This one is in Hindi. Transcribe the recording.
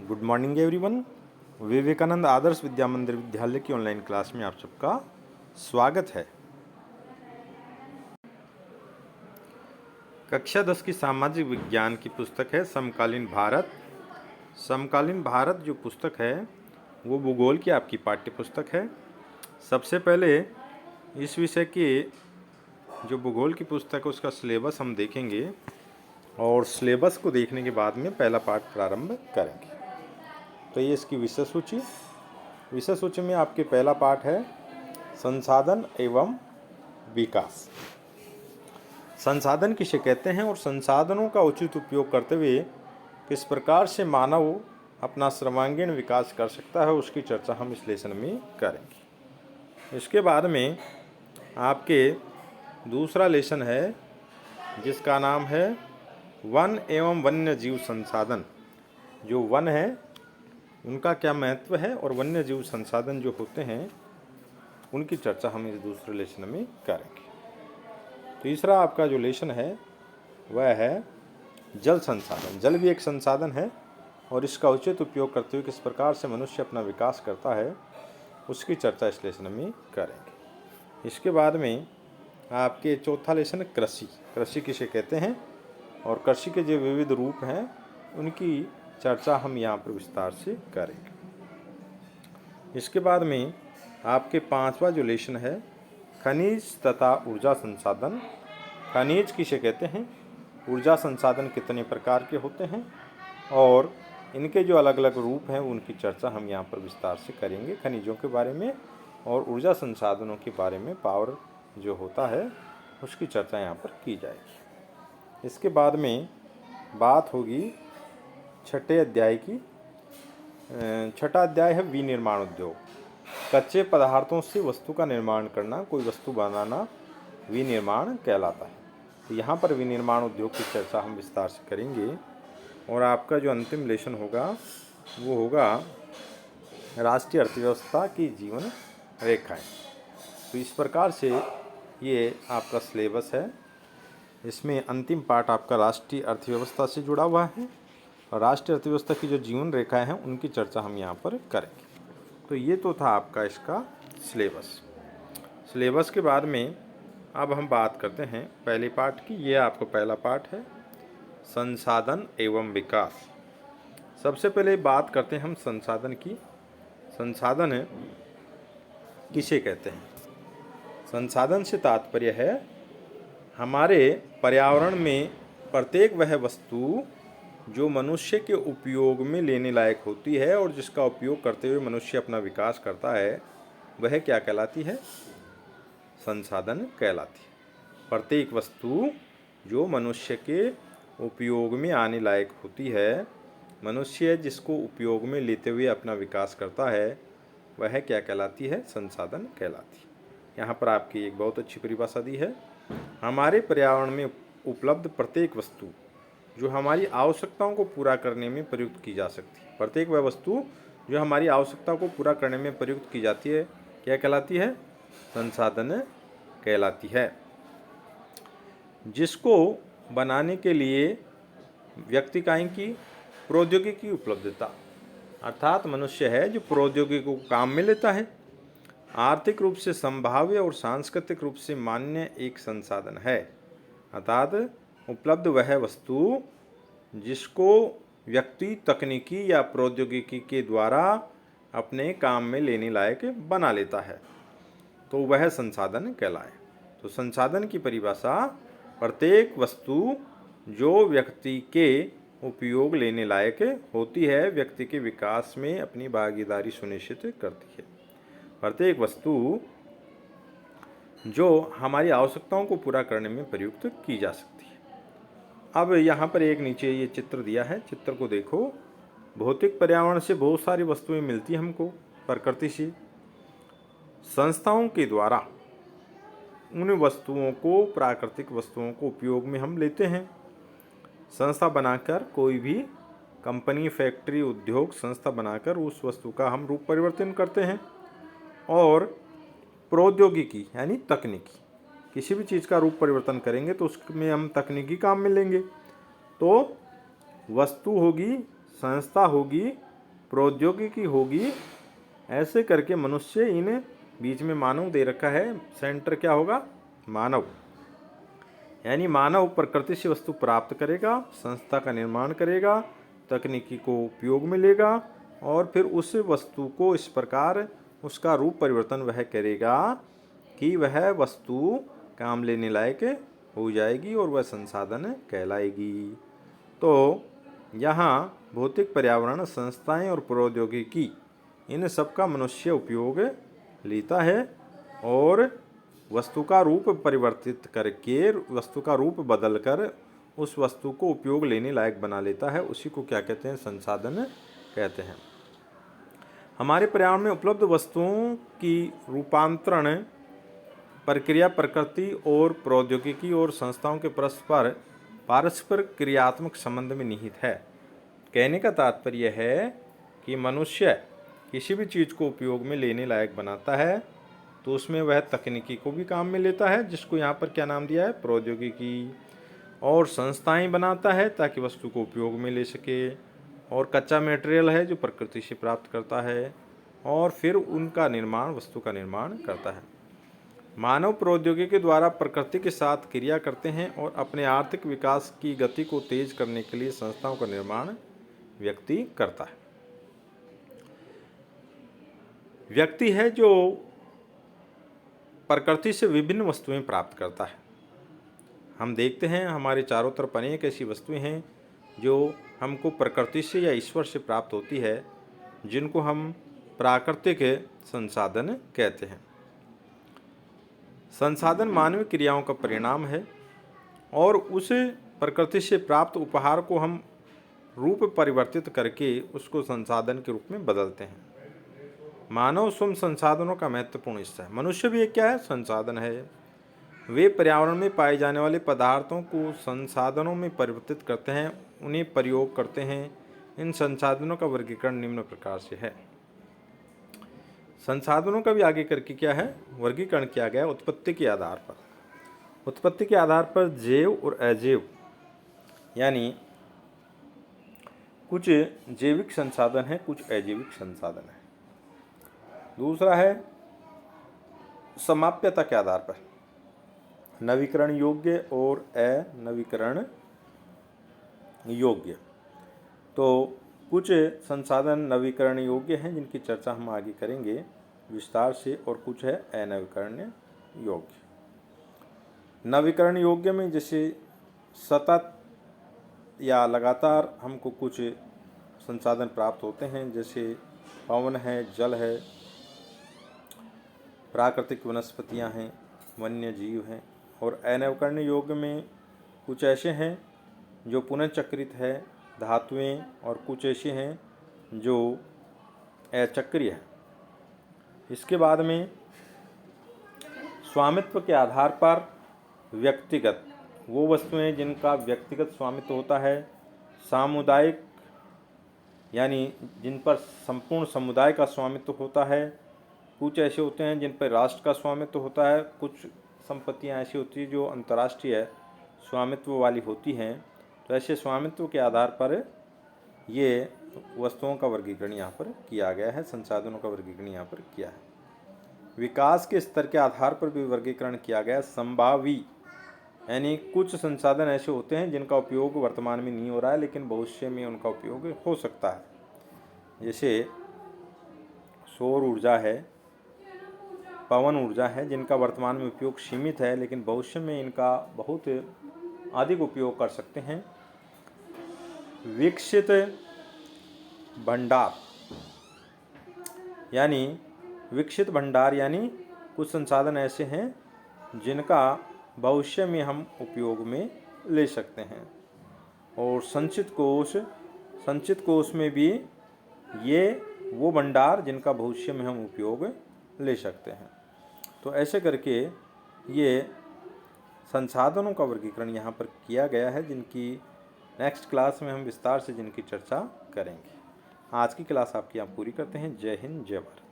Good morning everyone. Vivekananda Adarsh Vidya Mandir Vidyalaya की ऑनलाइन क्लास में आप सबका स्वागत है। कक्षा 10 की सामाजिक विज्ञान की पुस्तक है समकालीन भारत। समकालीन भारत जो पुस्तक है वो भूगोल की आपकी पाठ्य पुस्तक है। सबसे पहले इस विषय के जो भूगोल की पुस्तक है उसका सिलेबस हम देखेंगे और सिलेबस को देखने के बाद में पहला पाठ प्रारंभ करेंगे। तो ये इसकी विषय सूची में आपके पहला पाठ है संसाधन एवं विकास। संसाधन किसे कहते हैं और संसाधनों का उचित उपयोग करते हुए किस प्रकार से मानव अपना सर्वांगीण विकास कर सकता है उसकी चर्चा हम इस लेसन में करेंगे। इसके बाद में आपके दूसरा लेसन है जिसका नाम है वन एवं वन्य जीव संसाधन। जो वन है उनका क्या महत्व है और वन्य जीव संसाधन जो होते हैं उनकी चर्चा हम इस दूसरे लेसन में करेंगे। तीसरा आपका जो लेसन है वह है जल संसाधन। जल भी एक संसाधन है और इसका उचित उपयोग करते हुए किस प्रकार से मनुष्य अपना विकास करता है उसकी चर्चा इस लेसन में करेंगे। इसके बाद में आपके चौथा लेसन कृषि। कृषि किसे कहते हैं और कृषि के जो विविध रूप हैं उनकी चर्चा हम यहाँ पर विस्तार से करेंगे। इसके बाद में आपके पांचवा जो लेसन है खनिज तथा ऊर्जा संसाधन। खनिज किसे कहते हैं, ऊर्जा संसाधन कितने प्रकार के होते हैं और इनके जो अलग अलग रूप हैं उनकी चर्चा हम यहाँ पर विस्तार से करेंगे। खनिजों के बारे में और ऊर्जा संसाधनों के बारे में, पावर जो होता है उसकी चर्चा यहाँ पर की जाएगी। इसके बाद में बात होगी छठे अध्याय की। छठा अध्याय है विनिर्माण उद्योग। कच्चे पदार्थों से वस्तु का निर्माण करना, कोई वस्तु बनाना विनिर्माण कहलाता है। तो यहाँ पर विनिर्माण उद्योग की चर्चा हम विस्तार से करेंगे और आपका जो अंतिम लेसन होगा वो होगा राष्ट्रीय अर्थव्यवस्था की जीवन रेखाएं। तो इस प्रकार से ये आपका सिलेबस है। इसमें अंतिम पार्ट आपका राष्ट्रीय अर्थव्यवस्था से जुड़ा हुआ है और राष्ट्रीय अर्थव्यवस्था की जो जीवन रेखाएं हैं उनकी चर्चा हम यहाँ पर करेंगे। तो ये तो था आपका इसका सिलेबस के बाद में अब हम बात करते हैं पहले पार्ट की। ये आपको पहला पार्ट है संसाधन एवं विकास। सबसे पहले बात करते हैं हम संसाधन की। संसाधन किसे कहते हैं? संसाधन से तात्पर्य है हमारे पर्यावरण में प्रत्येक वह वस्तु जो मनुष्य के उपयोग में लेने लायक होती है और जिसका उपयोग करते हुए मनुष्य अपना विकास करता है वह क्या कहलाती है? संसाधन कहलाती है। प्रत्येक वस्तु जो मनुष्य के उपयोग में आने लायक होती है, मनुष्य जिसको उपयोग में लेते हुए अपना विकास करता है वह क्या कहलाती है? संसाधन कहलाती है। यहाँ पर आपकी एक बहुत अच्छी परिभाषा दी है। हमारे पर्यावरण में उपलब्ध प्रत्येक वस्तु जो हमारी आवश्यकताओं को पूरा करने में प्रयुक्त की जा सकती है। प्रत्येक वह वस्तु जो हमारी आवश्यकता को पूरा करने में प्रयुक्त की जाती है क्या कहलाती है? संसाधन कहलाती है। जिसको बनाने के लिए व्यक्तिकाई की प्रौद्योगिकी उपलब्धता, अर्थात मनुष्य है जो प्रौद्योगिकी को काम में लेता है, आर्थिक रूप से संभाव्य और सांस्कृतिक रूप से मान्य एक संसाधन है। अर्थात उपलब्ध वह वस्तु जिसको व्यक्ति तकनीकी या प्रौद्योगिकी के द्वारा अपने काम में लेने लायक बना लेता है तो वह संसाधन कहलाए। तो संसाधन की परिभाषा प्रत्येक वस्तु जो व्यक्ति के उपयोग लेने लायक होती है, व्यक्ति के विकास में अपनी भागीदारी सुनिश्चित करती है। प्रत्येक वस्तु जो हमारी आवश्यकताओं को पूरा करने में प्रयुक्त की जा सकती है। अब यहाँ पर एक नीचे ये चित्र दिया है, चित्र को देखो। भौतिक पर्यावरण से बहुत सारी वस्तुएं मिलती हैं हमको प्रकृति से। संस्थाओं के द्वारा उन वस्तुओं को, प्राकृतिक वस्तुओं को उपयोग में हम लेते हैं। संस्था बनाकर, कोई भी कंपनी, फैक्ट्री, उद्योग संस्था बनाकर उस वस्तु का हम रूप परिवर्तन करते हैं। और प्रौद्योगिकी यानी तकनीकी, किसी भी चीज़ का रूप परिवर्तन करेंगे तो उसमें हम तकनीकी काम में लेंगे। तो वस्तु होगी, संस्था होगी प्रौद्योगिकी होगी, ऐसे करके मनुष्य, इन बीच में मानव दे रखा है, सेंटर क्या होगा, मानव, यानी मानव प्रकृति से वस्तु प्राप्त करेगा, संस्था का निर्माण करेगा, तकनीकी को उपयोग में लेगा और फिर उस वस्तु को इस प्रकार उसका रूप परिवर्तन वह करेगा कि वह वस्तु काम लेने लायक हो जाएगी और वह संसाधन कहलाएगी। तो यहाँ भौतिक पर्यावरण, संस्थाएं और प्रौद्योगिकी, इन सब का मनुष्य उपयोग लेता है और वस्तु का रूप परिवर्तित करके, वस्तु का रूप बदलकर उस वस्तु को उपयोग लेने लायक बना लेता है। उसी को क्या कहते हैं, संसाधन कहते हैं। हमारे पर्यावरण में उपलब्ध वस्तुओं की रूपांतरण प्रक्रिया प्रकृति और प्रौद्योगिकी और संस्थाओं के परस्पर क्रियात्मक संबंध में निहित है। कहने का तात्पर्य है कि मनुष्य किसी भी चीज़ को उपयोग में लेने लायक बनाता है तो उसमें वह तकनीकी को भी काम में लेता है, जिसको यहाँ पर क्या नाम दिया है, प्रौद्योगिकी, और संस्थाएं बनाता है ताकि वस्तु को उपयोग में ले सके, और कच्चा मटेरियल है जो प्रकृति से प्राप्त करता है और फिर उनका निर्माण, वस्तु का निर्माण करता है। मानव प्रौद्योगिकी के द्वारा प्रकृति के साथ क्रिया करते हैं और अपने आर्थिक विकास की गति को तेज करने के लिए संस्थाओं का निर्माण व्यक्ति करता है। व्यक्ति है जो प्रकृति से विभिन्न वस्तुएं प्राप्त करता है। हम देखते हैं हमारे चारों तरफ अनेक ऐसी वस्तुएं हैं जो हमको प्रकृति से या ईश्वर से प्राप्त होती है, जिनको हम प्राकृतिक संसाधन कहते हैं। संसाधन मानवीय क्रियाओं का परिणाम है और उस प्रकृति से प्राप्त उपहार को हम रूप परिवर्तित करके उसको संसाधन के रूप में बदलते हैं। मानव स्वयं संसाधनों का महत्वपूर्ण हिस्सा है। मनुष्य भी एक क्या है, संसाधन है। वे पर्यावरण में पाए जाने वाले पदार्थों को संसाधनों में परिवर्तित करते हैं, उन्हें प्रयोग करते हैं। इन संसाधनों का वर्गीकरण निम्न प्रकार से है। संसाधनों का भी आगे करके क्या है, वर्गीकरण किया गया उत्पत्ति के आधार पर। उत्पत्ति के आधार पर जैव और अजैव, यानी कुछ जैविक संसाधन है, कुछ अजैविक संसाधन है। दूसरा है समाप्यता के आधार पर नवीकरण योग्य और अनवीकरण योग्य। तो कुछ संसाधन नवीकरण योग्य हैं जिनकी चर्चा हम आगे करेंगे विस्तार से, और कुछ है अनवीकरण योग्य। नवीकरण योग्य में जैसे सतत या लगातार हमको कुछ संसाधन प्राप्त होते हैं, जैसे पवन है, जल है, प्राकृतिक वनस्पतियां हैं, वन्य जीव हैं। और अनवीकरण योग्य में कुछ ऐसे हैं जो पुनर्चक्रित है, धातुएं, और कुछ ऐसे हैं जो अचक्रीय है। इसके बाद में स्वामित्व के आधार पर व्यक्तिगत, वो वस्तुएं जिनका व्यक्तिगत स्वामित्व होता है। सामुदायिक, यानी जिन पर संपूर्ण समुदाय का स्वामित्व होता है। कुछ ऐसे होते हैं जिन पर राष्ट्र का स्वामित्व होता है। कुछ संपत्तियां ऐसी होती हैं जो अंतर्राष्ट्रीय स्वामित्व वाली होती हैं। तो ऐसे स्वामित्व के आधार पर ये वस्तुओं का वर्गीकरण यहाँ पर किया गया है, संसाधनों का वर्गीकरण यहाँ पर किया है। विकास के स्तर के आधार पर भी वर्गीकरण किया गया। संभावी, यानी कुछ संसाधन ऐसे होते हैं जिनका उपयोग वर्तमान में नहीं हो रहा है लेकिन भविष्य में उनका उपयोग हो सकता है। जैसे सौर ऊर्जा है, पवन ऊर्जा है, जिनका वर्तमान में उपयोग सीमित है लेकिन भविष्य में इनका बहुत अधिक उपयोग कर सकते हैं। विकसित भंडार, यानी कुछ संसाधन ऐसे हैं जिनका भविष्य में हम उपयोग में ले सकते हैं। और संचित कोष में भी ये वो भंडार जिनका भविष्य में हम उपयोग ले सकते हैं। तो ऐसे करके ये संसाधनों का वर्गीकरण यहाँ पर किया गया है, जिनकी नेक्स्ट क्लास में हम विस्तार से जिनकी चर्चा करेंगे। आज की क्लास आपकी यहाँ पूरी करते हैं। जय हिंद, जय भारत।